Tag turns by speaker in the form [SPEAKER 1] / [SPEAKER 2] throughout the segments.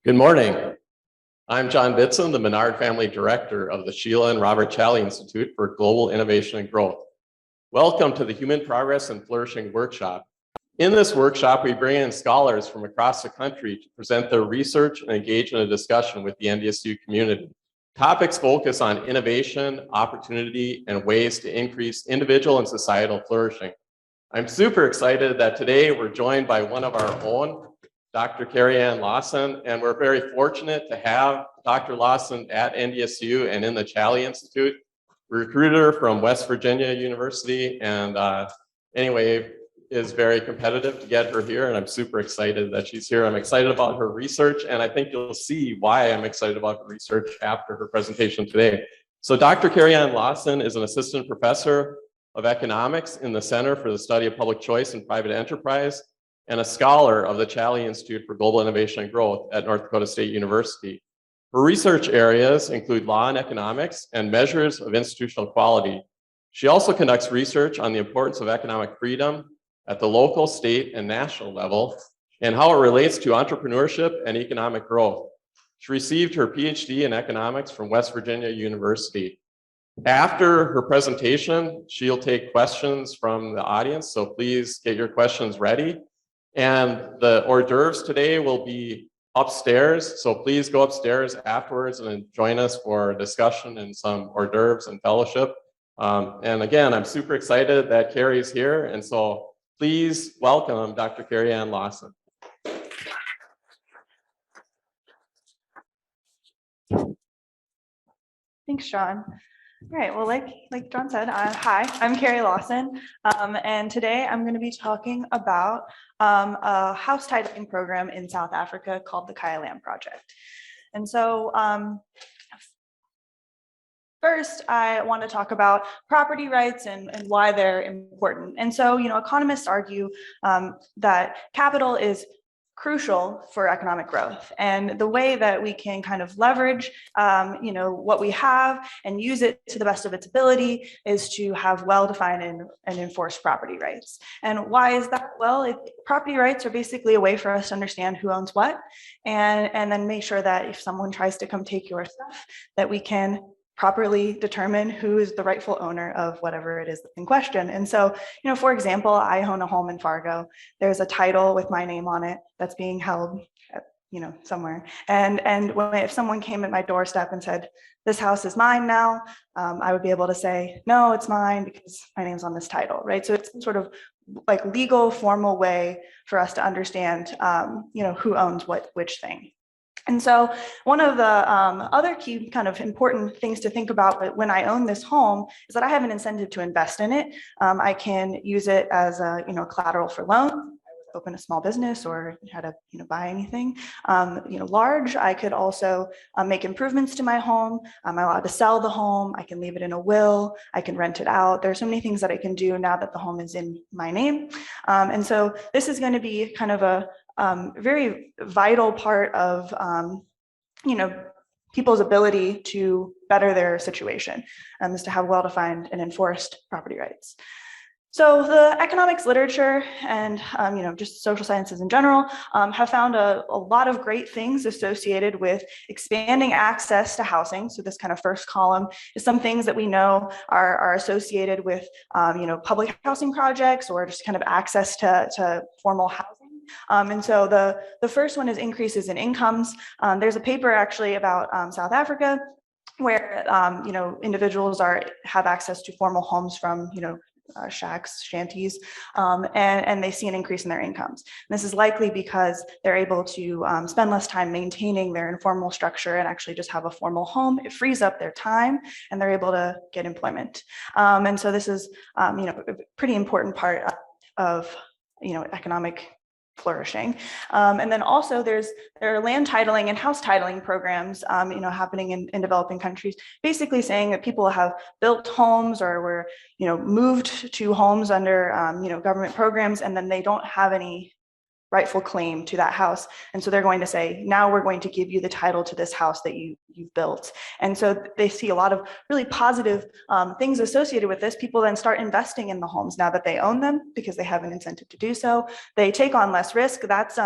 [SPEAKER 1] Good morning. I'm John Bitson, the Menard Family Director of the Sheila and Robert Challey Institute for Global Innovation and Growth. Welcome to the Human Progress and Flourishing Workshop. In this workshop, we bring in scholars from across the country to present their research and engage in a discussion with the NDSU community. Topics focus on innovation, opportunity, and ways to increase individual and societal flourishing. I'm super excited that today we're joined by one of our own, Dr. Kerianne Lawson, and we're very fortunate to have Dr. Lawson at NDSU and in the Challey Institute. We recruited her from West Virginia University, and anyway, is very competitive to get her here, and I'm super excited that she's here. I'm excited about her research, and I think you'll see why I'm excited about her research after her presentation today. So Dr. Kerianne Lawson is an assistant professor of economics in the Center for the Study of Public Choice and Private Enterprise, and a scholar of the Challey Institute for Global Innovation and Growth at North Dakota State University. Her research areas include law and economics and measures of institutional quality. She also conducts research on the importance of economic freedom at the local, state, and national level, and how it relates to entrepreneurship and economic growth. She received her PhD in economics from West Virginia University. After her presentation, she'll take questions from the audience, so please get your questions ready. And the hors d'oeuvres today will be upstairs, so please go upstairs afterwards and join us for discussion and some hors d'oeuvres and fellowship. And again, I'm super excited that Carrie's here, and so please welcome Dr. Kerianne Lawson.
[SPEAKER 2] Thanks, John. All right, well, like John said, hi, I'm Kerianne Lawson, and today I'm going to be talking about a house titling program in South Africa called the Khaya Lam Project. And so first, I want to talk about property rights and why they're important. And so, economists argue that capital is crucial for economic growth, and the way that we can kind of leverage what we have and use it to the best of its ability is to have well-defined and enforced property rights. And why is that? Well, property rights are basically a way for us to understand who owns what, and then make sure that if someone tries to come take your stuff, that we can properly determine who is the rightful owner of whatever it is in question. And so, for example, I own a home in Fargo. There's a title with my name on it that's being held at, somewhere. And if someone came at my doorstep and said, "This house is mine now," I would be able to say, "No, it's mine because my name's on this title," right? So it's sort of like legal, formal way for us to understand, who owns which thing. And so one of the other key kind of important things to think about when I own this home is that I have an incentive to invest in it. I can use it as a collateral for loan, open a small business, or how to buy anything large. I could also make improvements to my home. I'm allowed to sell the home. I can leave it in a will. I can rent it out. There are so many things that I can do now that the home is in my name. And so this is going to be kind of a very vital part of people's ability to better their situation, is to have well-defined and enforced property rights. So the economics literature and just social sciences in general have found a lot of great things associated with expanding access to housing. So this kind of first column is some things that we know are associated with public housing projects or just kind of access to formal housing. And so the first one is increases in incomes. There's a paper actually about South Africa where individuals have access to formal homes from shacks, shanties, and they see an increase in their incomes. And this is likely because they're able to spend less time maintaining their informal structure and actually just have a formal home. It frees up their time and they're able to get employment. And so this is a pretty important part of economic flourishing. And then also there are land titling and house titling programs, happening in developing countries, basically saying that people have built homes or were, moved to homes under, government programs, and then they don't have any rightful claim to that house. And so they're going to say, now we're going to give you the title to this house that you've built. And so they see a lot of really positive things associated with this. People then start investing in the homes now that they own them because they have an incentive to do so. They take on less risk. That's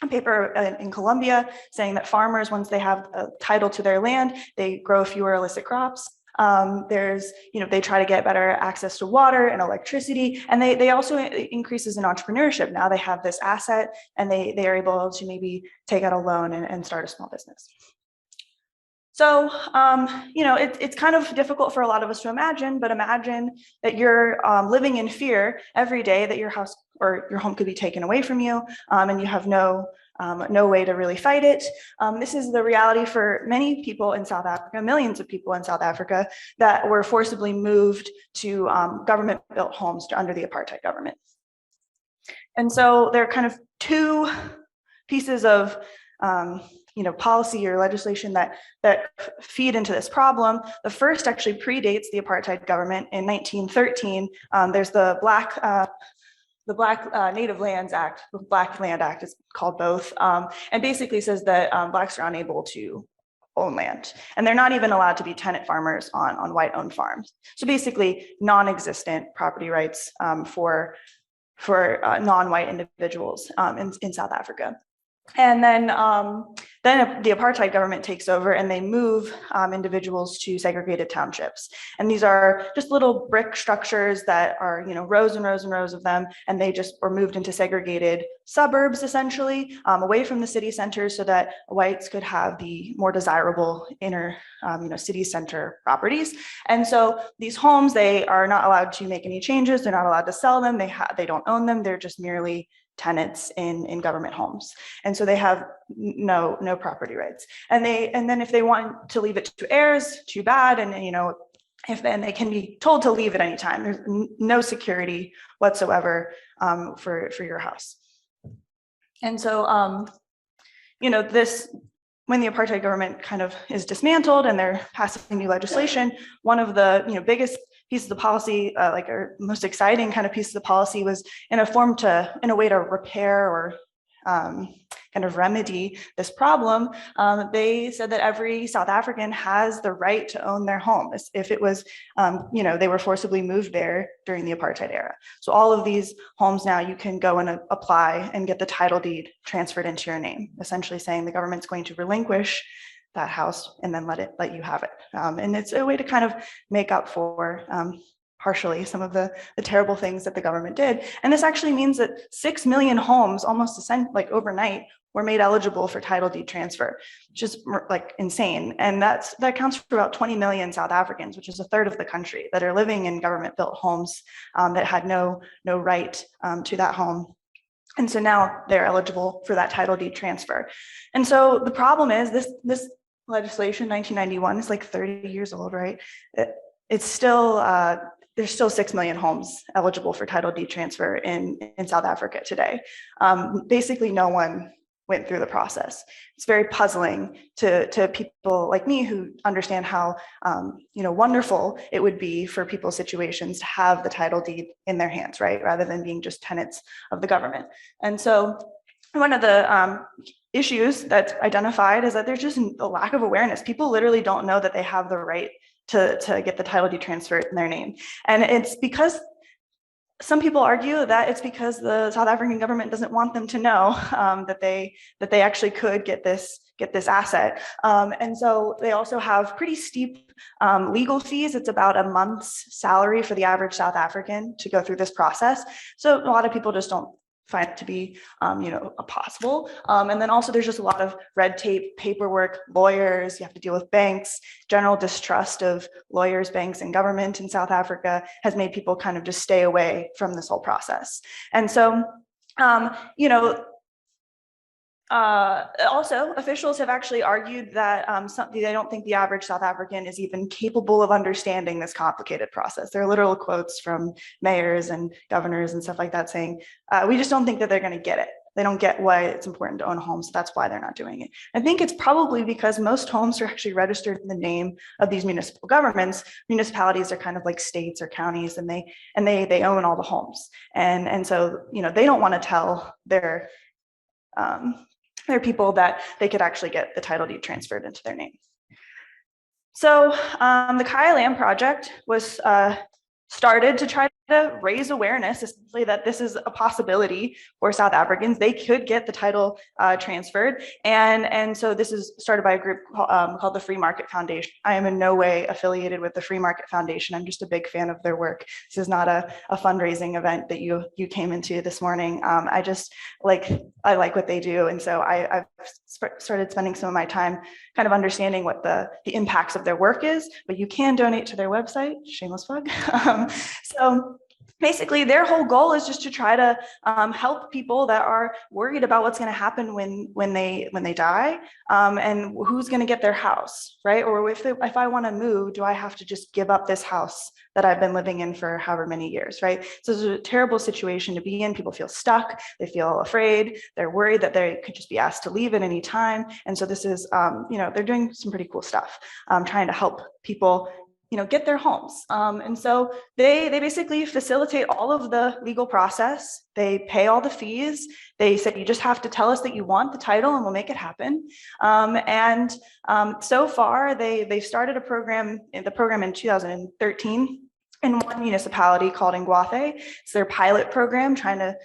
[SPEAKER 2] a paper in Colombia saying that farmers, once they have a title to their land, they grow fewer illicit crops. They try to get better access to water and electricity, and they also increases in entrepreneurship. Now they have this asset, and they are able to maybe take out a loan and start a small business. So, it's kind of difficult for a lot of us to imagine, but imagine that you're living in fear every day that your house or your home could be taken away from you, and you have no way to really fight it. This is the reality for many people in South Africa, millions of people in South Africa that were forcibly moved to government-built homes under the apartheid government. And so there are kind of two pieces of policy or legislation that feed into this problem. The first actually predates the apartheid government. In 1913, there's the Black Native Lands Act, the Black Land Act is called both, and basically says that Blacks are unable to own land, and they're not even allowed to be tenant farmers on white-owned farms. So basically, non-existent property rights for non-white individuals in South Africa. And then the apartheid government takes over, and they move individuals to segregated townships. And these are just little brick structures that are, rows and rows and rows of them. And they just were moved into segregated suburbs, essentially, away from the city centers, so that whites could have the more desirable inner, city center properties. And so these homes, they are not allowed to make any changes. They're not allowed to sell them. They don't own them. They're just merely tenants in government homes, and so they have no property rights. And then if they want to leave it to heirs, too bad. And if then they can be told to leave at any time. There's no security whatsoever for your house. And so this, when the apartheid government kind of is dismantled and they're passing new legislation, one of the biggest pieces of policy, or most exciting kind of piece of the policy, was in a way to repair or kind of remedy this problem. They said that every South African has the right to own their home if it was, they were forcibly moved there during the apartheid era. So all of these homes now, you can go and apply and get the title deed transferred into your name, essentially saying the government's going to relinquish that house and then let you have it. And it's a way to kind of make up for partially some of the terrible things that the government did. And this actually means that 6 million homes, almost overnight, were made eligible for title deed transfer, which is insane. And that counts for about 20 million South Africans, which is a third of the country, that are living in government-built homes that had no right to that home. And so now they're eligible for that title deed transfer. And so the problem is this legislation, 1991, is 30 years old, right? It's still, there's still 6 million homes eligible for title deed transfer in South Africa today. Basically, no one went through the process. It's very puzzling to people like me who understand how wonderful it would be for people's situations to have the title deed in their hands, right? Rather than being just tenants of the government. And so one of the issues that's identified is that there's just a lack of awareness. People literally don't know that they have the right to get the title deed transferred in their name. And it's because some people argue that it's because the South African government doesn't want them to know that they actually could get this asset. And so they also have pretty steep legal fees. It's about a month's salary for the average South African to go through this process. So a lot of people just don't find it to be, possible. And then also there's just a lot of red tape, paperwork, lawyers, you have to deal with banks. General distrust of lawyers, banks, and government in South Africa has made people kind of just stay away from this whole process. And so, also, officials have actually argued that they don't think the average South African is even capable of understanding this complicated process. There are literal quotes from mayors and governors and stuff like that saying, we just don't think that they're going to get it. They don't get why it's important to own a home, so that's why they're not doing it. I think it's probably because most homes are actually registered in the name of these municipal governments. Municipalities are kind of like states or counties, and they own all the homes. And so, they don't want to tell their people that they could actually get the title deed transferred into their name. So the Khaya Lam Project was started to try to to raise awareness, essentially, that this is a possibility for South Africans. They could get the title transferred. And so this is started by a group called the Free Market Foundation. I am in no way affiliated with the Free Market Foundation. I'm just a big fan of their work. This is not a fundraising event that you came into this morning. I like what they do. And so I've started spending some of my time kind of understanding what the impacts of their work is, but you can donate to their website, shameless plug. So basically, their whole goal is just to try to help people that are worried about what's going to happen when they die, and who's going to get their house, right? Or if I want to move, do I have to just give up this house that I've been living in for however many years, right? So it's a terrible situation to be in. People feel stuck. They feel afraid. They're worried that they could just be asked to leave at any time. And so this is, they're doing some pretty cool stuff, trying to help people get their homes. And so they basically facilitate all of the legal process. They pay all the fees. They said, you just have to tell us that you want the title and we'll make it happen. So far, they started the program in 2013 in one municipality called Ngwathe. It's their pilot program, trying to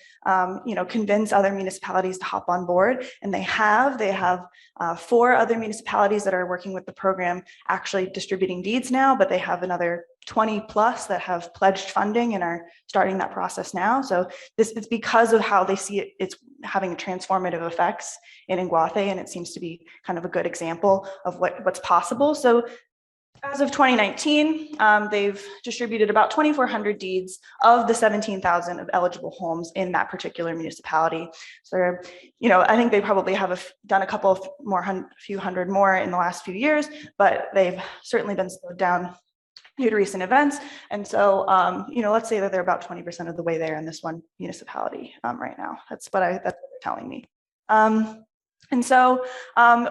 [SPEAKER 2] convince other municipalities to hop on board. And they have 4 other municipalities that are working with the program, actually distributing deeds now, but they have another 20 plus that have pledged funding and are starting that process now. So this is because of how they see it's having transformative effects in Ngwathe, and it seems to be kind of a good example of what's possible. So as of 2019, they've distributed about 2,400 deeds of the 17,000 of eligible homes in that particular municipality. So, I think they probably have done a few hundred more in the last few years, but they've certainly been slowed down due to recent events. And so, let's say that they're about 20% of the way there in this one municipality right now. That's what they're telling me. And so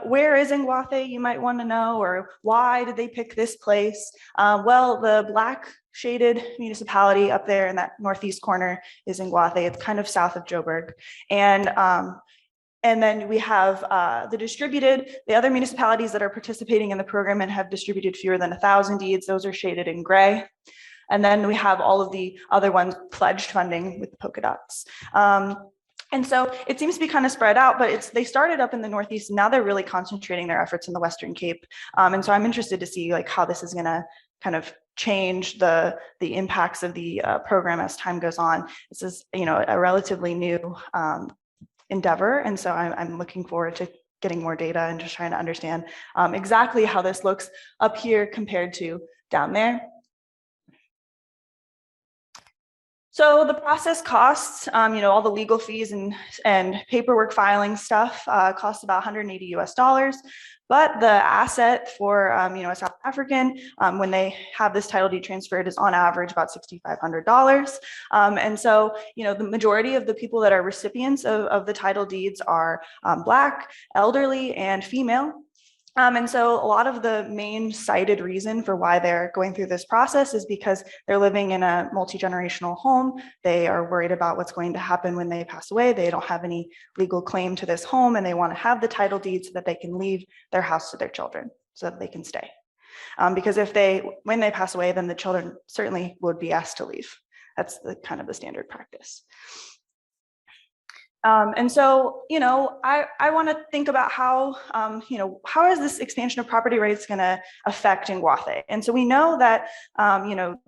[SPEAKER 2] where is Ngwathe, you might want to know, or why did they pick this place? Well, the black shaded municipality up there in that northeast corner is Ngwathe. It's kind of south of Joburg. And then we have the other municipalities that are participating in the program and have distributed fewer than 1,000 deeds. Those are shaded in gray. And then we have all of the other ones pledged funding with the polka dots. And so it seems to be kind of spread out, but they started up in the Northeast, and now they're really concentrating their efforts in the Western Cape. And so I'm interested to see how this is going to kind of change the impacts of the program as time goes on. This is, a relatively new endeavor. And so I'm looking forward to getting more data and just trying to understand exactly how this looks up here compared to down there. So the process costs, all the legal fees and paperwork filing stuff costs about $180 US. But the asset for, a South African, when they have this title deed transferred, is on average about $6,500. And so, the majority of the people that are recipients of the title deeds are Black, elderly, and female. And so a lot of the main cited reason for why they're going through this process is because they're living in a multi-generational home. They are worried about what's going to happen when they pass away. They don't have any legal claim to this home, and they want to have the title deed so that they can leave their house to their children so that they can stay. Because when they pass away, then the children certainly would be asked to leave. That's kind of the standard practice. And so, I want to think about how is this expansion of property rights going to affect Ngwathe? And so we know that,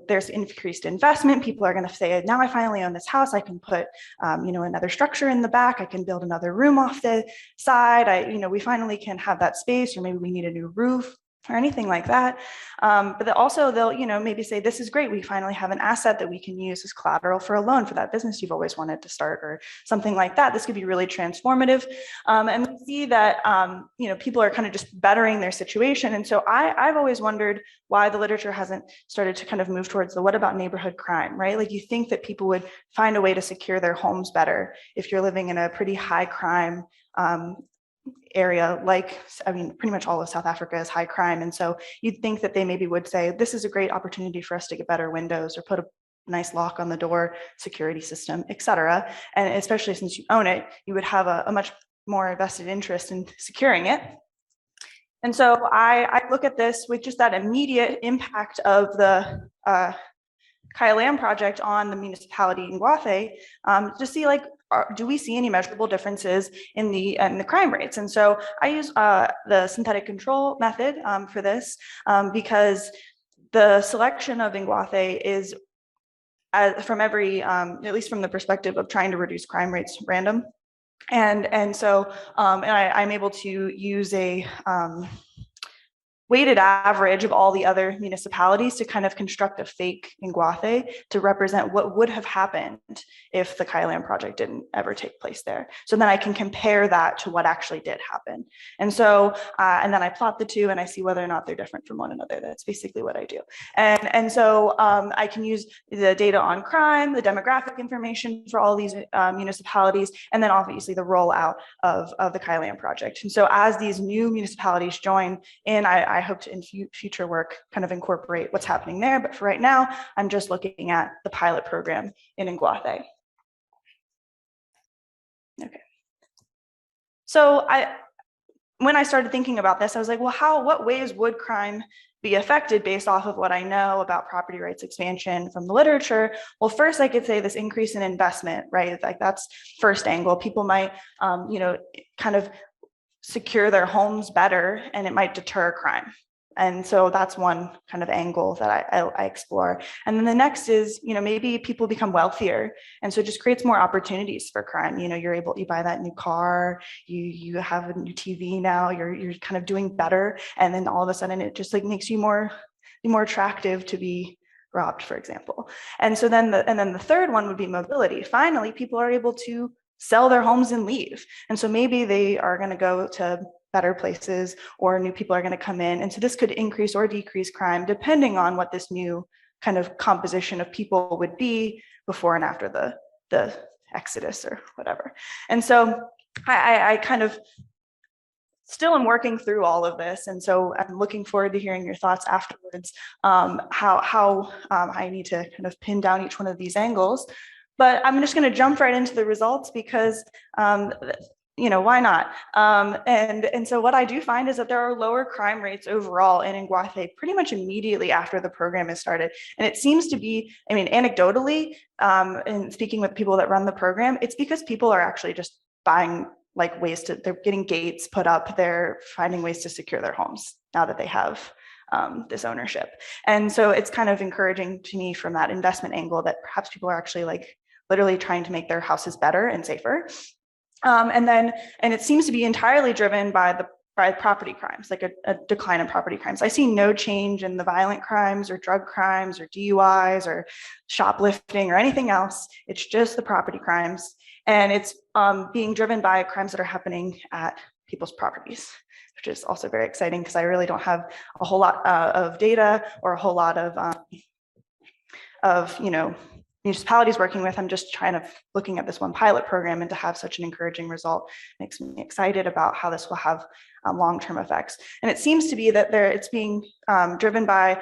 [SPEAKER 2] there's increased investment. People are going to say, now I finally own this house. I can put, another structure in the back. I can build another room off the side. We finally can have that space, or maybe we need a new roof or anything like that. But also they'll, maybe say, this is great. We finally have an asset that we can use as collateral for a loan for that business you've always wanted to start, or something like that. This could be really transformative. And we see that, people are kind of just bettering their situation. And so I've always wondered why the literature hasn't started to kind of move towards what about neighborhood crime, right? Like, you think that people would find a way to secure their homes better if you're living in a pretty high crime area, pretty much all of South Africa is high crime. And so you'd think that they maybe would say, this is a great opportunity for us to get better windows, or put a nice lock on the door, security system, et cetera. And especially since you own it, you would have a much more vested interest in securing it. And so I look at this with just that immediate impact of the Khaya Lam Project on the municipality in Guathe to see like, do we see any measurable differences in the crime rates? And so I use the synthetic control method for this because the selection of Guathe is from every, at least from the perspective of trying to reduce crime rates, random. And so I'm able to use a weighted average of all the other municipalities to kind of construct a fake Guathe to represent what would have happened if the Khaya Lam Project didn't ever take place there. So then I can compare that to what actually did happen. And so, and then I plot the two and I see whether or not they're different from one another. That's basically what I do. And so I can use the data on crime, the demographic information for all these municipalities, and then obviously the rollout of the Khaya Lam Project. And so as these new municipalities join in, I hope to in future work kind of incorporate what's happening there. But for right now, I'm just looking at the pilot program in Guathe. Okay. So when I started thinking about this, I was like, well, what ways would crime be affected based off of what I know about property rights expansion from the literature? Well, first I could say this increase in investment, right? Like that's first angle. People might, kind of secure their homes better and it might deter crime. And so that's one kind of angle that I explore. And then the next is, maybe people become wealthier. And so it just creates more opportunities for crime. You buy that new car, you have a new TV now, you're kind of doing better. And then all of a sudden it just like makes you more attractive to be robbed, for example. And so then the third one would be mobility. Finally, people are able to sell their homes and leave. And so maybe they are going to go to better places or new people are going to come in. And so this could increase or decrease crime depending on what this new kind of composition of people would be before and after the exodus or whatever. And so I kind of still am working through all of this. And so I'm looking forward to hearing your thoughts afterwards, how I need to kind of pin down each one of these angles. But I'm just going to jump right into the results because, why not? And so what I do find is that there are lower crime rates overall in Guathe pretty much immediately after the program is started. And it seems to be, anecdotally, and speaking with people that run the program, it's because people are actually just buying like they're getting gates put up, they're finding ways to secure their homes now that they have this ownership. And so it's kind of encouraging to me from that investment angle that perhaps people are actually like literally trying to make their houses better and safer. And it seems to be entirely driven by property crimes, like a decline in property crimes. I see no change in the violent crimes or drug crimes or DUIs or shoplifting or anything else. It's just the property crimes. And it's being driven by crimes that are happening at people's properties, which is also very exciting because I really don't have a whole lot of data or a whole lot of municipalities working with. I'm just looking at this one pilot program, and to have such an encouraging result makes me excited about how this will have long-term effects. And it seems to be that it's being driven by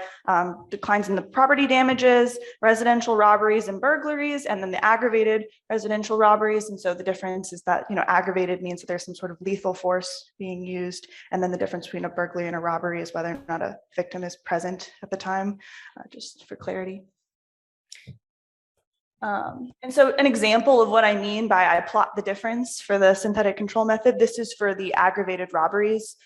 [SPEAKER 2] declines in the property damages, residential robberies and burglaries, and then the aggravated residential robberies. And so the difference is that, aggravated means that there's some sort of lethal force being used. And then the difference between a burglary and a robbery is whether or not a victim is present at the time, just for clarity. And so an example of what I mean by I plot the difference for the synthetic control method, this is for the aggravated robberies,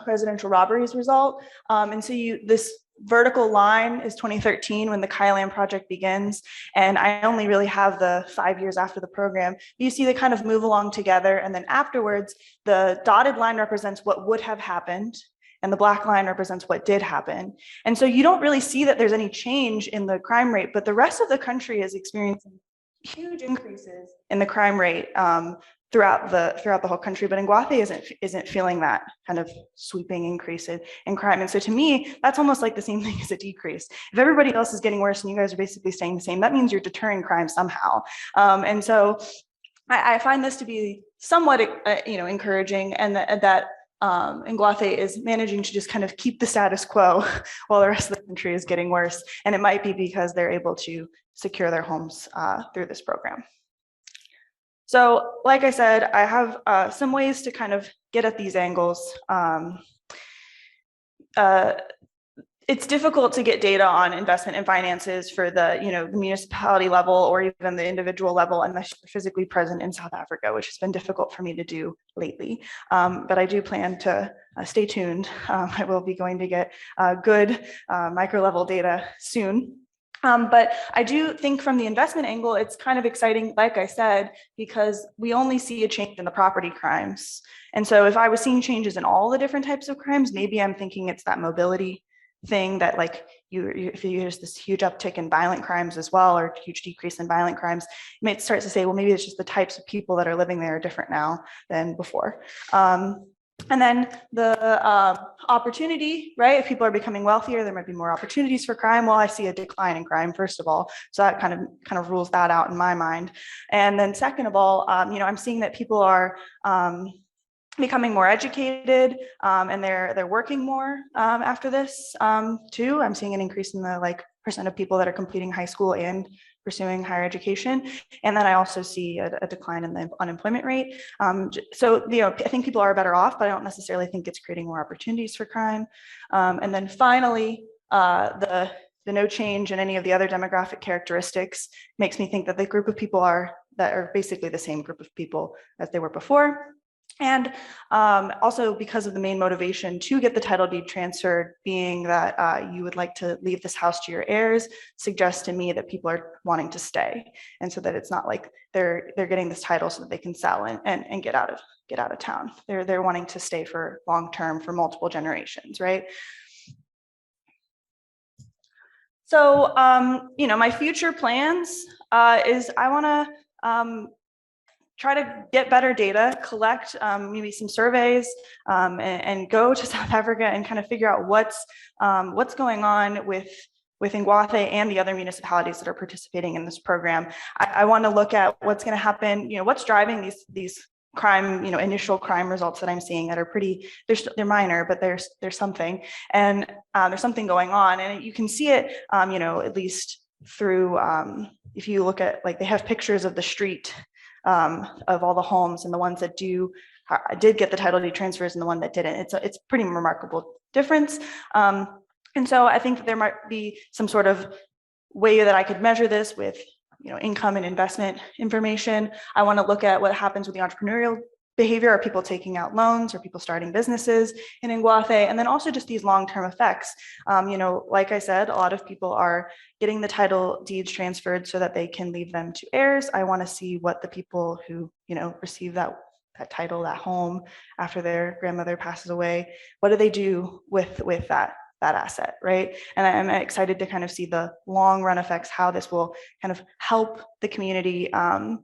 [SPEAKER 2] residential robberies result. And so this vertical line is 2013 when the Khaya Lam Project begins. And I only really have the 5 years after the program. You see they kind of move along together. And then afterwards, the dotted line represents what would have happened, and the black line represents what did happen. And so you don't really see that there's any change in the crime rate, but the rest of the country is experiencing huge increases in the crime rate throughout the whole country. But in Guathe isn't feeling that kind of sweeping increase in crime. And so to me, that's almost like the same thing as a decrease. If everybody else is getting worse and you guys are basically staying the same, that means you're deterring crime somehow. And so I find this to be somewhat encouraging, and that Guathe is managing to just kind of keep the status quo while the rest of the country is getting worse. And it might be because they're able to secure their homes through this program. So like I said, I have some ways to kind of get at these angles. it's difficult to get data on investment and finances for the, the municipality level or even the individual level unless you're physically present in South Africa, which has been difficult for me to do lately. But I do plan to stay tuned. I will be going to get good micro level data soon. But I do think from the investment angle, it's kind of exciting, like I said, because we only see a change in the property crimes. And so if I was seeing changes in all the different types of crimes, maybe I'm thinking it's that mobility thing that like if there's this huge uptick in violent crimes as well, or huge decrease in violent crimes, you might start to say, well, maybe it's just the types of people that are living there are different now than before. And then the opportunity, right? If people are becoming wealthier, there might be more opportunities for crime. Well, I see a decline in crime, first of all. So that kind of rules that out in my mind. And then second of all, I'm seeing that people are becoming more educated and they're working more after this too. I'm seeing an increase in the percent of people that are completing high school and pursuing higher education. And then I also see a decline in the unemployment rate. So, I think people are better off, but I don't necessarily think it's creating more opportunities for crime. And then finally, the no change in any of the other demographic characteristics makes me think that the group of people that are basically the same group of people as they were before. And also because of the main motivation to get the title deed transferred being that you would like to leave this house to your heirs, suggests to me that people are wanting to stay. And so that it's not like they're getting this title so that they can sell and get out of town. They're wanting to stay for long term for multiple generations, right? So, my future plans is I want to try to get better data, collect maybe some surveys, and go to South Africa and kind of figure out what's going on with Ngwathe and the other municipalities that are participating in this program. I want to look at what's going to happen, what's driving these crime, initial crime results that I'm seeing that are pretty, they're minor, but there's something, and there's something going on, and you can see it, at least through, if you look at, they have pictures of the street of all the homes, and the ones that did get the title deed transfers and the one that didn't. It's pretty remarkable difference. And so I think that there might be some sort of way that I could measure this with, income and investment information. I want to look at what happens with the entrepreneurial behavior. Are people taking out loans? Are people starting businesses in Ngwathe? And then also just these long-term effects. Like I said, a lot of people are getting the title deeds transferred so that they can leave them to heirs. I want to see what the people who, receive that title, that home after their grandmother passes away, what do they do with that asset, right? And I'm excited to kind of see the long run effects, how this will kind of help the community, and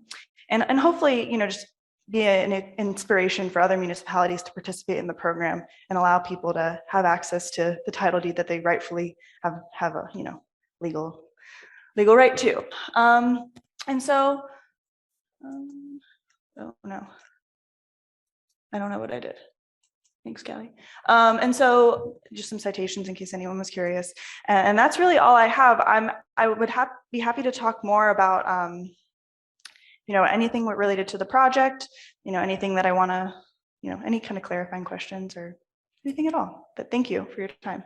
[SPEAKER 2] hopefully, just be an inspiration for other municipalities to participate in the program and allow people to have access to the title deed that they rightfully have a legal right to. And so, oh no, I don't know what I did. Thanks, Kelly. And so just some citations in case anyone was curious. And that's really all I have. I would be happy to talk more about anything related to the project, anything that I want to, any kind of clarifying questions or anything at all. But thank you for your time.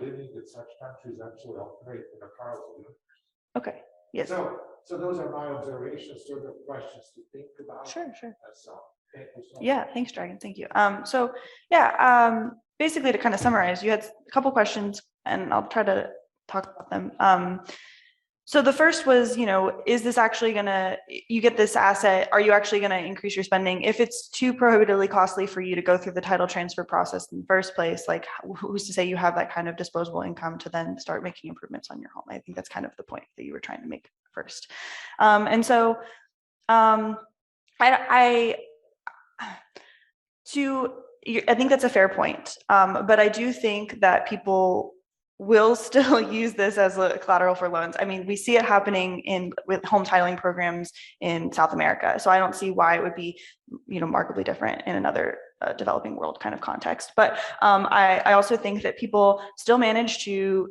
[SPEAKER 3] Living in such countries actually operate in a parallel.
[SPEAKER 2] Okay. Yes.
[SPEAKER 3] So those are my observations, sort of questions to think about.
[SPEAKER 2] Sure.
[SPEAKER 3] So thank you so much.
[SPEAKER 2] Yeah, thanks, Dragon. Thank you. Basically to kind of summarize, you had a couple questions and I'll try to talk about them. So the first was, is this actually you get this asset, are you actually going to increase your spending? If it's too prohibitively costly for you to go through the title transfer process in the first place, who's to say you have that kind of disposable income to then start making improvements on your home? I think that's kind of the point that you were trying to make first. And so I think that's a fair point. But I do think that people will still use this as a collateral for loans. I mean, we see it happening with home titling programs in South America. So I don't see why it would be, markedly different in another developing world kind of context. But I also think that people still manage to,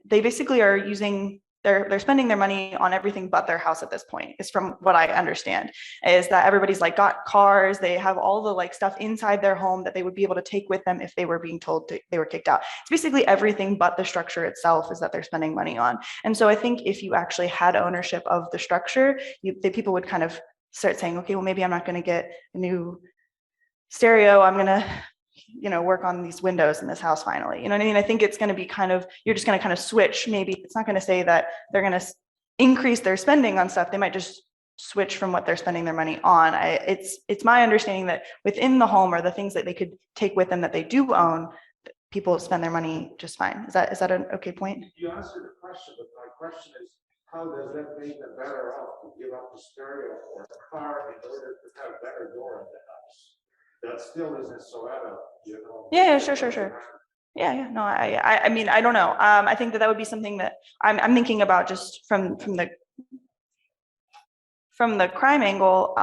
[SPEAKER 2] they basically are using they're spending their money on everything but their house at this point, is from what I understand, is that everybody's like got cars, they have all the like stuff inside their home that they would be able to take with them if they were being told they were kicked out. It's basically everything but the structure itself is that they're spending money on. And so I think if you actually had ownership of the structure, people would kind of start saying, okay, well, maybe I'm not going to get a new stereo, I'm going to work on these windows in this house finally. You know what I mean? I think it's going to be kind of, you're just going to kind of switch. Maybe it's not going to say that they're going to increase their spending on stuff. They might just switch from what they're spending their money on. It's my understanding that within the home or the things that they could take with them that they do own, people spend their money just fine. Is that an okay point?
[SPEAKER 3] You answered the question, but my question is, how does that make them better off to give up the stereo or a car in order to have better door in the house? That still isn't so adequate,
[SPEAKER 2] Yeah, sure. Yeah. No, I mean, I don't know. I think that would be something that I'm thinking about just from the crime angle.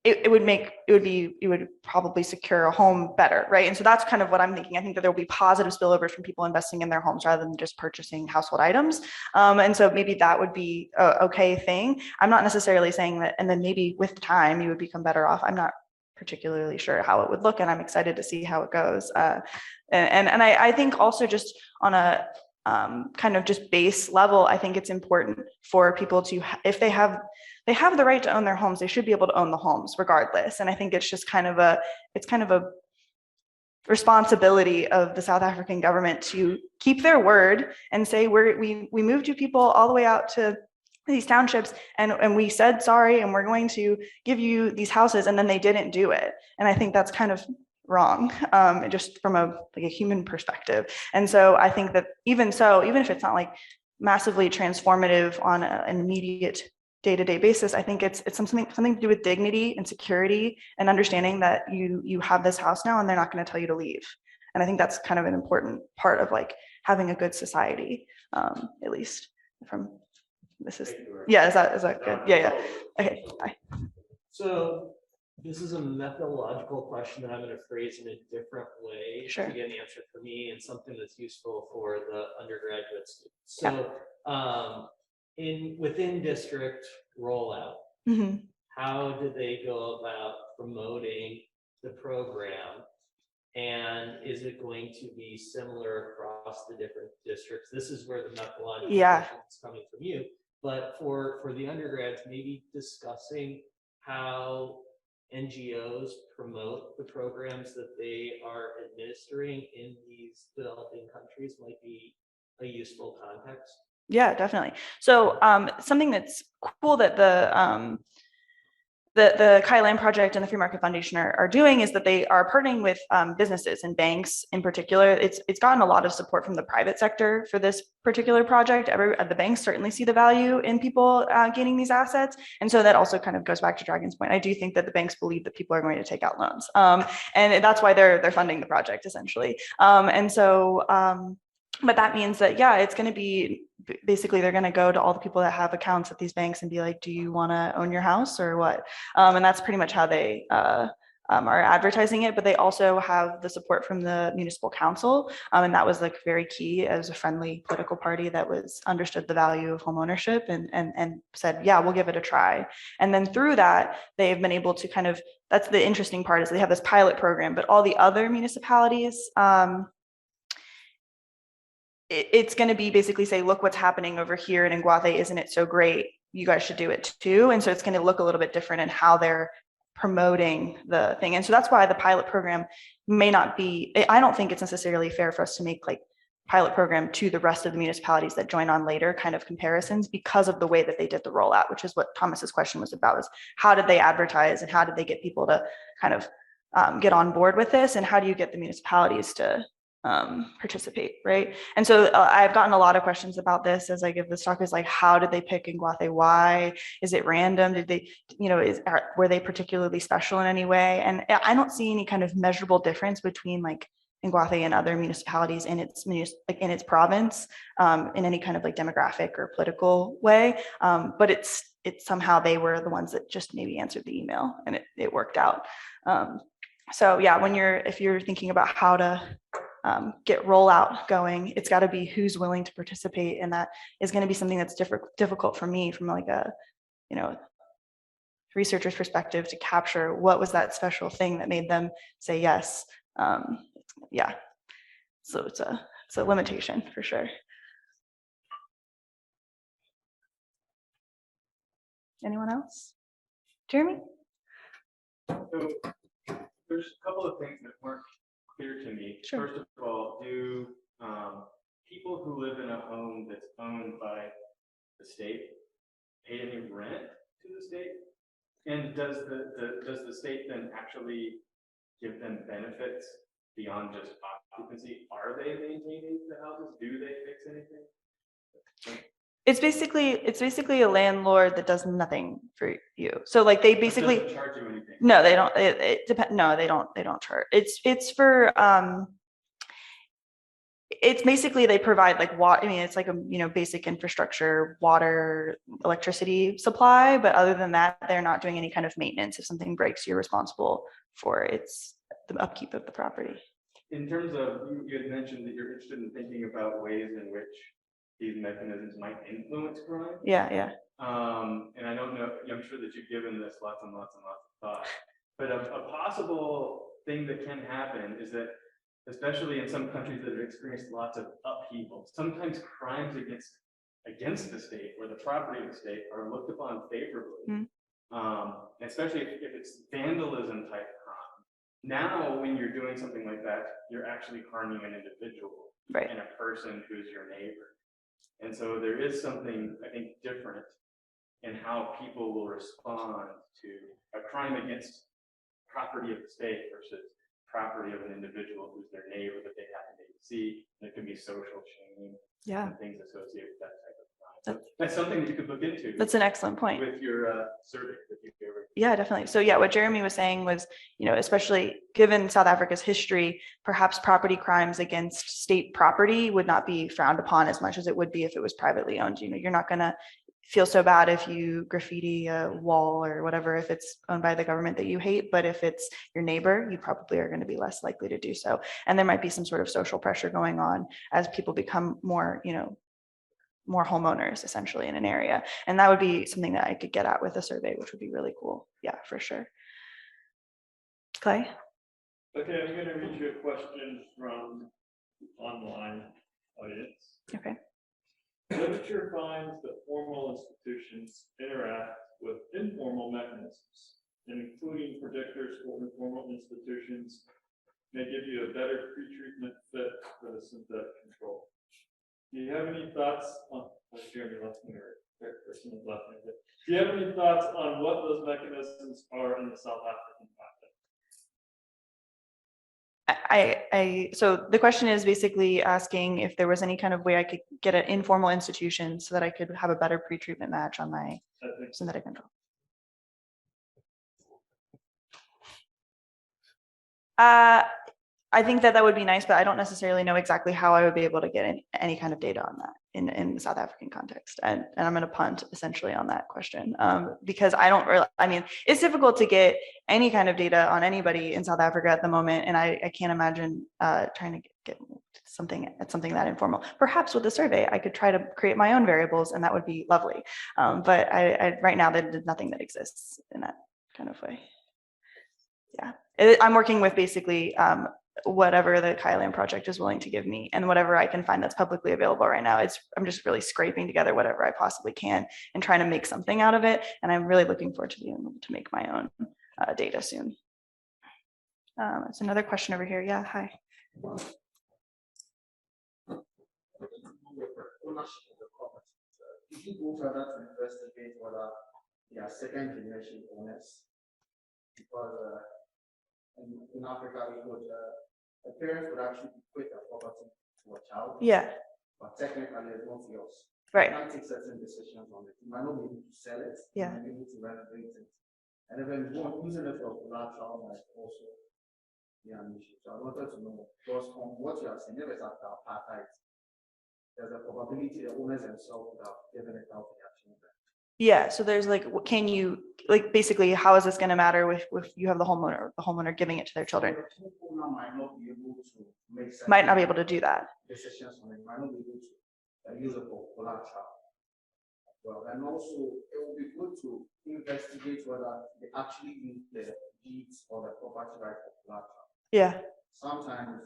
[SPEAKER 2] It would probably secure a home better, right? And so that's kind of what I'm thinking. I think that there will be positive spillovers from people investing in their homes rather than just purchasing household items. And so maybe that would be a okay thing. I'm not necessarily saying that, and then maybe with time you would become better off. I'm not particularly sure how it would look, and I'm excited to see how it goes. And I think also just on a kind of just base level, I think it's important for people to, if they have the right to own their homes, they should be able to own the homes regardless. And I think it's just kind of a responsibility of the South African government to keep their word and say, we moved you people all the way out to these townships and we said sorry and we're going to give you these houses, and then they didn't do it. And I think that's kind of wrong, just from a human perspective. And so I think that even if it's not like massively transformative on an immediate day-to-day basis, I think it's something to do with dignity and security and understanding that you have this house now and they're not going to tell you to leave. And I think that's kind of an important part of like having a good society, at least from this is, yeah, is that good? Yeah. Okay, bye.
[SPEAKER 4] So this is a methodological question that I'm going to phrase in a different way
[SPEAKER 2] Sure.
[SPEAKER 4] to get an answer for me and something that's useful for the undergraduate students. So within district rollout, how do they go about promoting the program? And is it going to be similar across the different districts? This is where the methodological question is coming from you. But for the undergrads, maybe discussing how NGOs promote the programs that they are administering in these developing countries might be a useful context.
[SPEAKER 2] Yeah, definitely. So something that's cool that the Khaya Lam Project and the Free Market Foundation are doing is that they are partnering with businesses and banks in particular. It's gotten a lot of support from the private sector for this particular project. The banks certainly see the value in people gaining these assets. And so that also kind of goes back to Dragon's point. I do think that the banks believe that people are going to take out loans. And that's why they're funding the project essentially. But that means that, it's going to be basically they're going to go to all the people that have accounts at these banks and be like, do you want to own your house or what? And that's pretty much how they are advertising it. But they also have the support from the municipal council. And that was like very key as a friendly political party that understood the value of home ownership and said, yeah, we'll give it a try. And then through that, they've been able to kind of, that's the interesting part is they have this pilot program, but all the other municipalities, it's going to be basically say, look what's happening over here in Nguathe, isn't it so great? You guys should do it too. And so it's going to look a little bit different in how they're promoting the thing. And so that's why the pilot program may not be, I don't think it's necessarily fair for us to make like pilot program to the rest of the municipalities that join on later kind of comparisons because of the way that they did the rollout, which is what Thomas's question was about, is how did they advertise and how did they get people to kind of get on board with this, and how do you get the municipalities to participate, right? And so I've gotten a lot of questions about this as I give this talk, is like, how did they pick Nguathe? Why? Is it random? Did they, were they particularly special in any way? And I don't see any kind of measurable difference between like Nguathe and other municipalities in its province, in any kind of like demographic or political way. But it's somehow they were the ones that just maybe answered the email and it worked out. So yeah, if you're thinking about how to get rollout going, it's got to be who's willing to participate. And that is going to be something that's difficult for me from like a, researcher's perspective to capture what was that special thing that made them say yes. Yeah, so it's a limitation for sure. Anyone else? Jeremy?
[SPEAKER 5] So there's a couple of things that weren't clear to me.
[SPEAKER 2] Sure.
[SPEAKER 5] First of all, do people who live in a home that's owned by the state pay any rent to the state? And does the state then actually give them benefits beyond just occupancy? Are they maintaining the houses? Do they fix anything?
[SPEAKER 2] It's basically a landlord that does nothing for you. So like they basically
[SPEAKER 5] doesn't charge you anything.
[SPEAKER 2] No, they don't. It depends. No, they don't charge. It's for it's basically they provide like water. I mean, it's like a basic infrastructure, water, electricity supply. But other than that, they're not doing any kind of maintenance. If something breaks, you're responsible for the upkeep of the property.
[SPEAKER 5] In terms of, you had mentioned that you're interested in thinking about ways in which these mechanisms might influence crime.
[SPEAKER 2] Yeah.
[SPEAKER 5] And I don't know, I'm sure that you've given this lots and lots and lots of thought, but a possible thing that can happen is that, especially in some countries that have experienced lots of upheaval, sometimes crimes against the state or the property of the state are looked upon favorably. Especially if it's vandalism type crime. Now, when you're doing something like that, you're actually harming an individual,
[SPEAKER 2] right,
[SPEAKER 5] and a person who's your neighbor. And so there is something, I think, different in how people will respond to a crime against property of the state versus property of an individual who's their neighbor that they happen to see. There can be social shame, and things associated with that type of crime. So that's something that you could look into.
[SPEAKER 2] That's an excellent point.
[SPEAKER 5] With your survey that you gave.
[SPEAKER 2] Yeah, definitely. So yeah, what Jeremy was saying was, especially given South Africa's history, perhaps property crimes against state property would not be frowned upon as much as it would be if it was privately owned. You're not going to feel so bad if you graffiti a wall or whatever, if it's owned by the government that you hate, but if it's your neighbor, you probably are going to be less likely to do so. And there might be some sort of social pressure going on as people become more, more homeowners essentially in an area. And that would be something that I could get at with a survey, which would be really cool. Yeah, for sure. Clay?
[SPEAKER 6] Okay, I'm going to read you a question from online audience.
[SPEAKER 2] Okay.
[SPEAKER 6] Literature finds that formal institutions interact with informal mechanisms, including predictors for informal institutions may give you a better pre-treatment fit for the synthetic control. Do you have any thoughts on Jeremy left me or person left me? Do you have any thoughts on what those mechanisms are in the South African context?
[SPEAKER 2] So the question is basically asking if there was any kind of way I could get an informal institution so that I could have a better pre-treatment match on my synthetic control. I think that would be nice, but I don't necessarily know exactly how I would be able to get any kind of data on that in the South African context. And I'm going to punt essentially on that question because I don't really, it's difficult to get any kind of data on anybody in South Africa at the moment. And I can't imagine trying to get something that informal. Perhaps with a survey, I could try to create my own variables and that would be lovely. But I right now, there's nothing that exists in that kind of way. Yeah, I'm working with basically whatever the Khaya Lam Project is willing to give me and whatever I can find that's publicly available right now. I'm just really scraping together whatever I possibly can and trying to make something out of it. And I'm really looking forward to being able to make my own data soon. It's another question over here. Yeah, hi.
[SPEAKER 7] If you go further to investigate whether they are second generation owners, because in Africa, a parent would actually bequeath a property to a child.
[SPEAKER 2] Yeah.
[SPEAKER 7] But technically, it's not yours.
[SPEAKER 2] Right.
[SPEAKER 7] You can't take certain decisions on it. You might not be able to sell it.
[SPEAKER 2] Yeah.
[SPEAKER 7] You might be able to renovate it. And even using it for collateral might also be an issue. So I wanted to know, because from what you are saying, if it's after apartheid, there's a probability the owners themselves would have given it out to their children.
[SPEAKER 2] Yeah, so there's like, can you, like, basically, how is this going to matter if you have the homeowner giving it to their children?
[SPEAKER 7] The homeowner might not be able to make sense.
[SPEAKER 2] Might not be able to do that.
[SPEAKER 7] Decisions on it, might not be able to use it for collateral. Well, and also it will be good to investigate whether they actually use the deeds or the property right for collateral.
[SPEAKER 2] Yeah.
[SPEAKER 7] Sometimes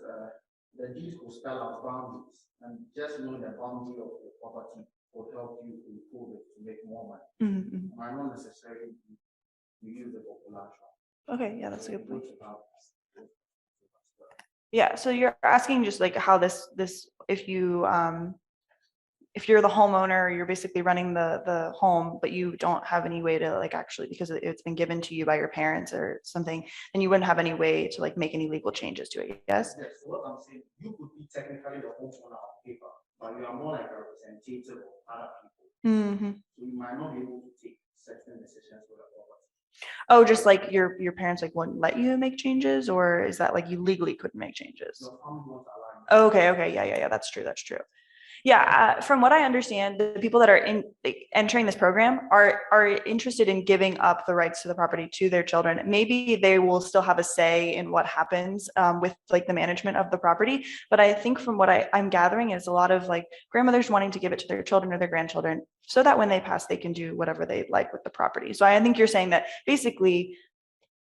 [SPEAKER 7] the deeds will spell out boundaries, and just knowing the boundary of the property will help you improve it to make more money.
[SPEAKER 2] Mm-hmm.
[SPEAKER 7] Might not necessarily be use it for collateral.
[SPEAKER 2] Okay, yeah, that's a good point.
[SPEAKER 7] Good to have.
[SPEAKER 2] Yeah, so you're asking just like how this if you're the homeowner, you're basically running the home, but you don't have any way to like actually, because it's been given to you by your parents or something, then you wouldn't have any way to like make any legal changes to it. Yes.
[SPEAKER 7] Yes, so what I'm saying, you could be technically the homeowner on paper, but you are more like a representative of other people.
[SPEAKER 2] Mm-hmm.
[SPEAKER 7] So you might not be able to take certain decisions with a property.
[SPEAKER 2] Oh, just like your parents like wouldn't let you make changes, or is that like you legally couldn't make changes?
[SPEAKER 7] Your family won't allow you.
[SPEAKER 2] Okay, yeah, that's true. Yeah, from what I understand, the people that are entering this program are interested in giving up the rights to the property to their children. Maybe they will still have a say in what happens with like the management of the property. But I think from what I'm gathering is a lot of like grandmothers wanting to give it to their children or their grandchildren so that when they pass, they can do whatever they like with the property. So I think you're saying that basically,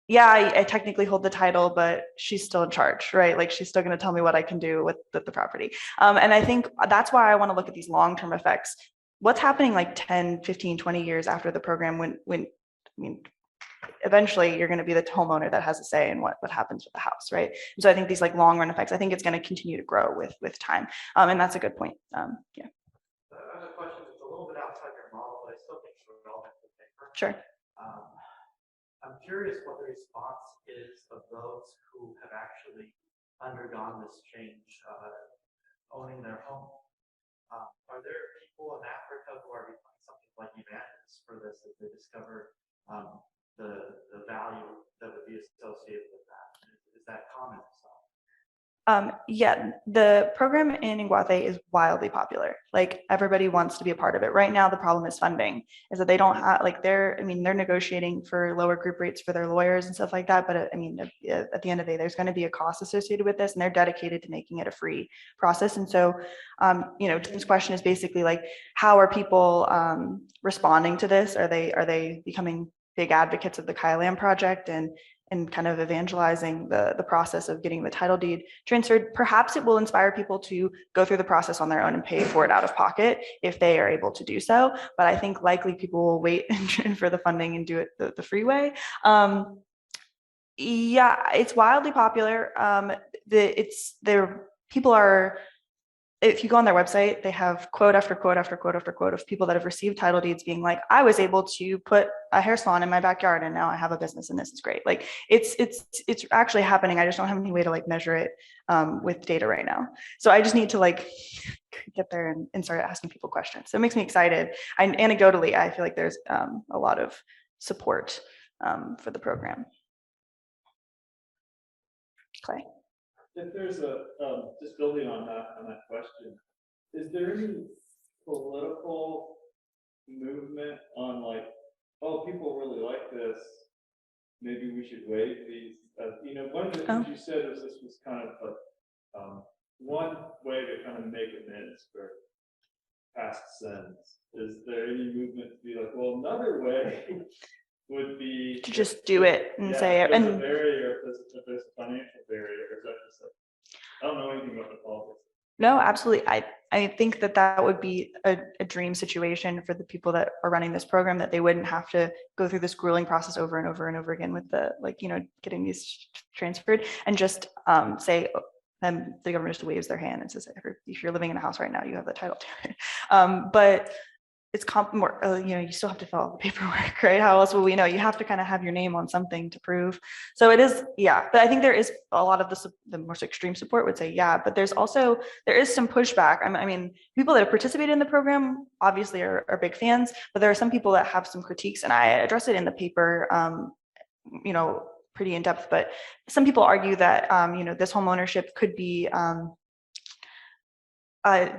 [SPEAKER 2] yeah, I technically hold the title, but she's still in charge, right? Like she's still going to tell me what I can do with the property. And I think that's why I want to look at these long-term effects. What's happening like 10, 15, 20 years after the program when I mean, eventually you're going to be the homeowner that has a say in what happens with the house, right? And so I think these like long-run effects, I think it's going to continue to grow with time. And that's a good point. Yeah.
[SPEAKER 8] I have a question that's a little bit outside your model, but I still think it's relevant to the paper.
[SPEAKER 2] Sure.
[SPEAKER 8] I'm curious what the response is of those who have actually undergone this change, owning their home. Are there people in Africa who are becoming something like evangelists for this as they discover the value that would be associated with that? Is that common?
[SPEAKER 2] Yeah, the program in Iguate is wildly popular. Like everybody wants to be a part of it. Right now, the problem is funding, is that they don't have like they're negotiating for lower group rates for their lawyers and stuff like that. But at the end of the day, there's going to be a cost associated with this, and they're dedicated to making it a free process. And so, Tim's question is basically like, how are people responding to this? Are they becoming big advocates of the Khaya Lam Project and kind of evangelizing the process of getting the title deed transferred? Perhaps it will inspire people to go through the process on their own and pay for it out of pocket if they are able to do so. But I think likely people will wait for the funding and do it the free way. Yeah, it's wildly popular. People are, if you go on their website, they have quote after quote after quote after quote of people that have received title deeds being like, I was able to put a hair salon in my backyard and now I have a business and this is great. Like it's actually happening. I just don't have any way to like measure it with data right now. So I just need to like get there and start asking people questions. So it makes me excited. Anecdotally, I feel like there's a lot of support for the program. Clay.
[SPEAKER 6] If there's just building on that question, is there any political movement on like, oh, people really like this, maybe we should waive these? One of the things you said is this was kind of like one way to kind of make amends for past sins. Is there any movement to be like, well, another way would be
[SPEAKER 2] to just do it and say it.
[SPEAKER 6] And a barrier, if there's a financial barrier, or is that just like, I don't know anything about the politics.
[SPEAKER 2] No, absolutely. I think that would be a dream situation for the people that are running this program, that they wouldn't have to go through this grueling process over and over and over again with the getting these transferred, and just say, then the government just waves their hand and says, if you're living in a house right now, you have the title to it. But it's more, you still have to fill out the paperwork, right? How else will we know? You have to kind of have your name on something to prove. So it is, yeah. But I think there is a lot of the most extreme support would say, yeah. But there is some pushback. I mean, people that have participated in the program obviously are big fans, but there are some people that have some critiques, and I address it in the paper, pretty in depth. But some people argue that this home ownership could be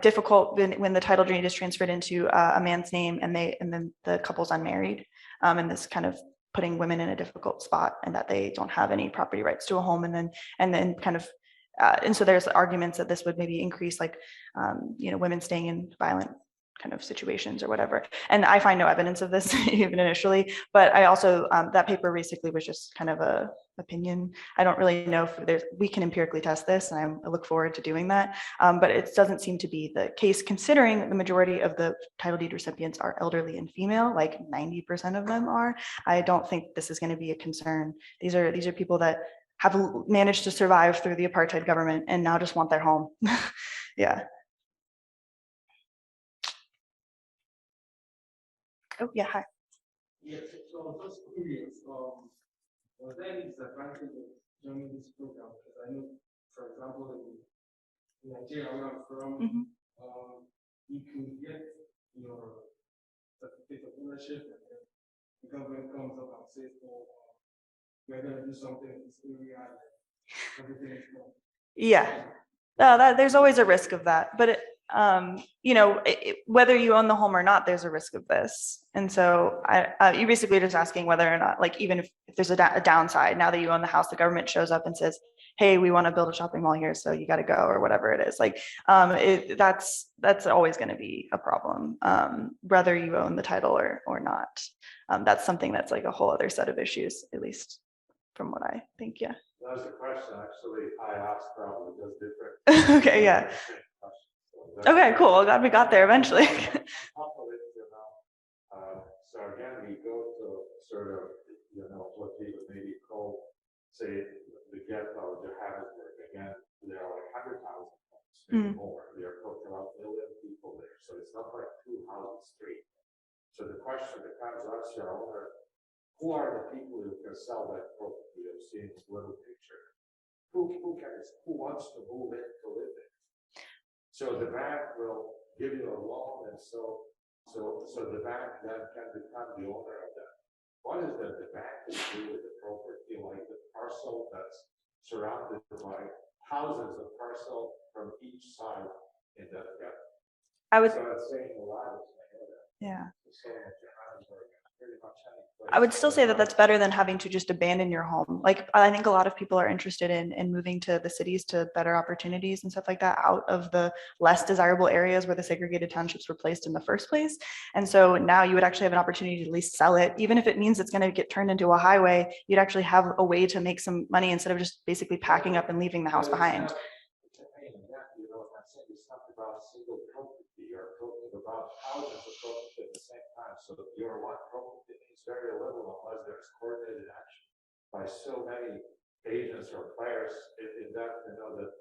[SPEAKER 2] difficult when the title deed is transferred into a man's name and then the couple's unmarried, and this kind of putting women in a difficult spot, and that they don't have any property rights to a home, and then kind of And so there's arguments that this would maybe increase like, women staying in violent kind of situations or whatever. And I find no evidence of this even initially, but I also, that paper basically was just kind of a opinion. I don't really know if we can empirically test this, and I look forward to doing that. But it doesn't seem to be the case, considering the majority of the title deed recipients are elderly and female, like 90% of them are. I don't think this is going to be a concern. These are people that have managed to survive through the apartheid government and now just want their home. Yeah. Oh, yeah, hi.
[SPEAKER 7] Yes, so just curious, was there any disadvantage of joining this program? Because I know, for example, in Nigeria, where I'm from, you can get your certificate of ownership, and then the government comes up and says, "Oh, we're going to do something in this area," and everything is wrong.
[SPEAKER 2] Yeah, there's always a risk of that, but whether you own the home or not, there's a risk of this. And so you're basically just asking whether or not, like, even if there's a downside, now that you own the house, the government shows up and says, hey, we want to build a shopping mall here, so you got to go, or whatever it is. Like, that's always going to be a problem, whether you own the title or not. That's something that's like a whole other set of issues, at least from what I think. Yeah.
[SPEAKER 3] That was the question, actually, I asked probably just different.
[SPEAKER 2] Okay, yeah. Okay, cool. Well, glad we got there eventually.
[SPEAKER 3] So again, we go to sort of, what we would maybe call, say, the ghetto, Johannesburg. Again, there are like 100,000 homes, maybe more. There are close to about 1 million people there. So it's not like 2 houses street. So the question becomes, what's your owner? Who are the people who can sell that property? You've seen this little picture. Who wants to move in to live in? So the bank will give you a loan, and so the bank then can become the owner of that. What is that the bank will do with the property, like the parcel that's surrounded by thousands of parcels from each side in that gap? So it's saying a lot of
[SPEAKER 2] Yeah.
[SPEAKER 3] so pretty much
[SPEAKER 2] I would still say that that's better than having to just abandon your home. Like, I think a lot of people are interested in moving to the cities to better opportunities and stuff like that, out of the less desirable areas where the segregated townships were placed in the first place. And so now you would actually have an opportunity to at least sell it, even if it means it's going to get turned into a highway. You'd actually have a way to make some money instead of just basically packing up and leaving the house behind.
[SPEAKER 3] It's not about a single property, you're talking about thousands of properties at the same time. So your one property means very little unless there's coordinated action by so many agents or players in that,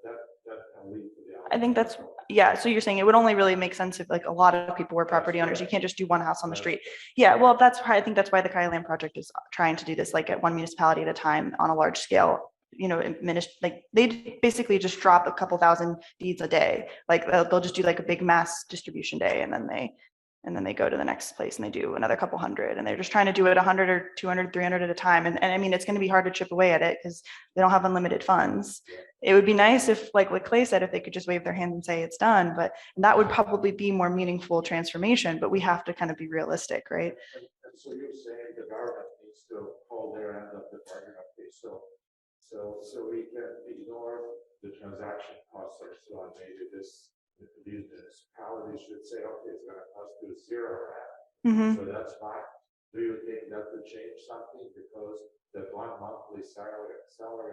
[SPEAKER 3] that can lead to the outcome.
[SPEAKER 2] I think that's, yeah. So you're saying it would only really make sense if like a lot of people were property owners. You can't just do one house on the street. Yeah, well, I think that's why the Khaya Lam Project is trying to do this, like at one municipality at a time on a large scale. Like they basically just drop a couple thousand deeds a day. Like they'll just do like a big mass distribution day, and then they go to the next place and they do another couple hundred, and they're just trying to do it 100 or 200, 300 at a time. And I mean, it's going to be hard to chip away at it because they don't have unlimited funds. It would be nice if, like what Clay said, if they could just wave their hands and say it's done, but that would probably be more meaningful transformation, but we have to kind of be realistic, right?
[SPEAKER 3] And so you're saying the government needs to hold their end of the bargain. Okay, so we can ignore the transaction costs or so on. Maybe these municipalities should say, okay, it's going to cost you $0 rand. So that's fine. Do you think that would change something? Because that one monthly salary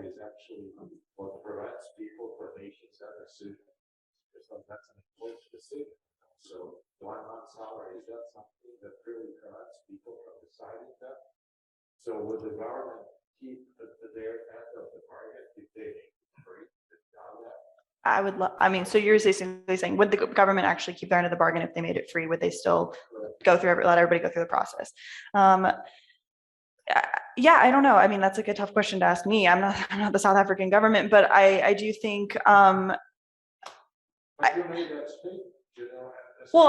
[SPEAKER 3] is actually what prevents people from making that decision. Because that's an important decision. So 1 month salary, is that something that really prevents people from deciding that? So would the government keep their end of the bargain if they break down that?
[SPEAKER 2] So you're basically saying, would the government actually keep their end of the bargain if they made it free? Would they still let everybody go through the process? Yeah, I don't know. I mean, that's like a tough question to ask me. I'm not the South African government, but I do think. Well,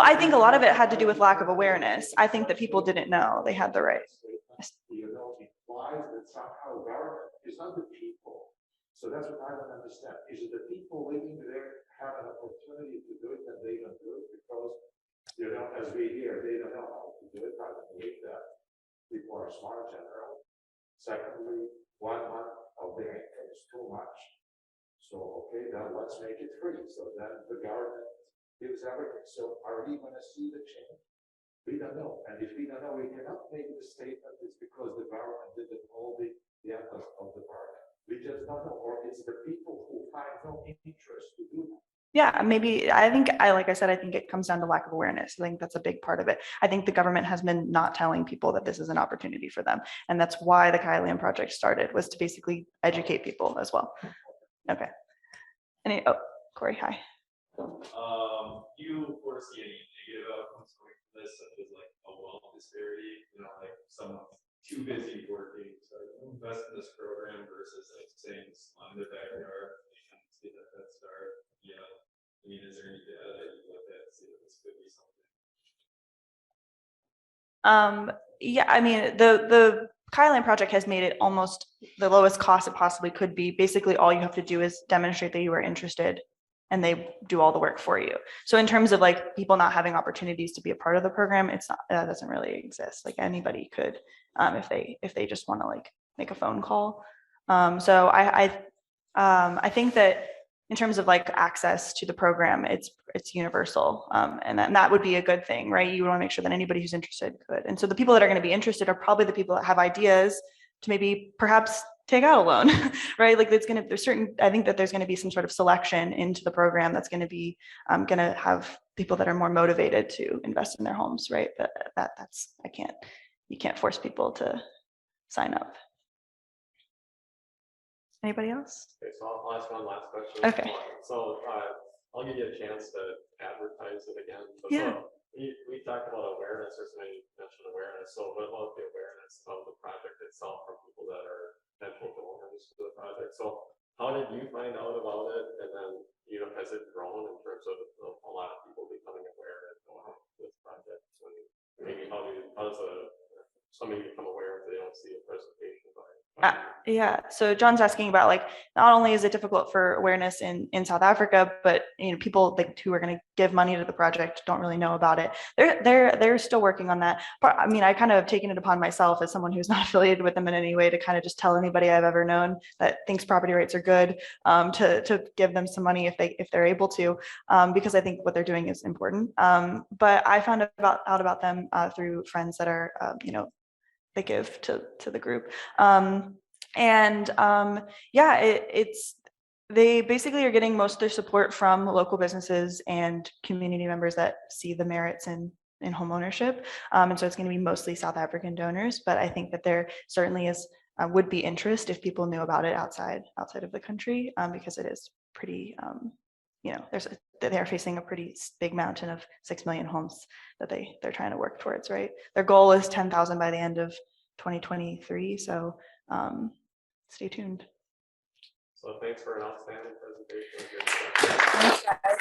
[SPEAKER 2] I think a lot of it had to do with lack of awareness. I think that people didn't know they had the right.
[SPEAKER 3] Implies that somehow government is not the people. So that's what I don't understand. Is it the people living there have an opportunity to do it and they don't do it because, as we hear, they don't know how to do it. I don't believe that people are smart in general. Secondly, 1 month of their income is too much. So, okay, now let's make it free. So then the government gives everything. So are we gonna see the change? We don't know. And if we don't know, we cannot make the statement it's because the government didn't hold the efforts of the parliament. We just don't know, or it's the people who find no interest to do that.
[SPEAKER 2] Yeah, maybe like I said, I think it comes down to lack of awareness. I think that's a big part of it. I think the government has been not telling people that this is an opportunity for them. And that's why the Khaya Lam Project started, was to basically educate people as well. Okay. Corey, hi.
[SPEAKER 9] You foresee any negative outcomes from this, such as like a wealth disparity, like someone's too busy working to invest in this program versus like saying on their backyard, and get that Head Start. I mean, is there any data that you look at to see that this could be something?
[SPEAKER 2] Yeah, I mean, the Khaya Lam Project has made it almost the lowest cost it possibly could be. Basically, all you have to do is demonstrate that you are interested, and they do all the work for you. So in terms of like people not having opportunities to be a part of the program, it's not, that doesn't really exist. Like anybody could, if they just want to like make a phone call. So I think that in terms of like access to the program, it's universal, and that would be a good thing, right? You want to make sure that anybody who's interested could. And so the people that are going to be interested are probably the people that have ideas to maybe perhaps take out a loan, right? Like I think that there's going to be some sort of selection into the program that's going to be going to have people that are more motivated to invest in their homes, right? But you can't force people to sign up. Anybody else?
[SPEAKER 1] Okay, so I'll ask one last question.
[SPEAKER 2] Okay.
[SPEAKER 1] So I'll give you a chance to advertise it again.
[SPEAKER 2] Yeah.
[SPEAKER 1] So we talked about awareness, or somebody mentioned awareness. So what about the awareness of the project itself from people that are potential donors to the project? So how did you find out about it? And then, has it grown in terms of a lot of people becoming aware and going to this project? And maybe how does somebody become aware if they don't see a presentation by?
[SPEAKER 2] Yeah, so John's asking about like, not only is it difficult for awareness in South Africa, but people like who are going to give money to the project don't really know about it. They're still working on that. But I mean, I kind of have taken it upon myself as someone who's not affiliated with them in any way to kind of just tell anybody I've ever known that thinks property rights are good, to give them some money if they're able to, because I think what they're doing is important. But I found out about them through friends that are they give to the group. They basically are getting most of their support from local businesses and community members that see the merits in home ownership. And so it's going to be mostly South African donors, but I think that there certainly would be interest if people knew about it outside of the country, because it is pretty, they're facing a pretty big mountain of 6 million homes that they're trying to work towards, right? Their goal is 10,000 by the end of 2023. So stay tuned.
[SPEAKER 1] So thanks for an outstanding presentation.
[SPEAKER 2] Thanks, guys.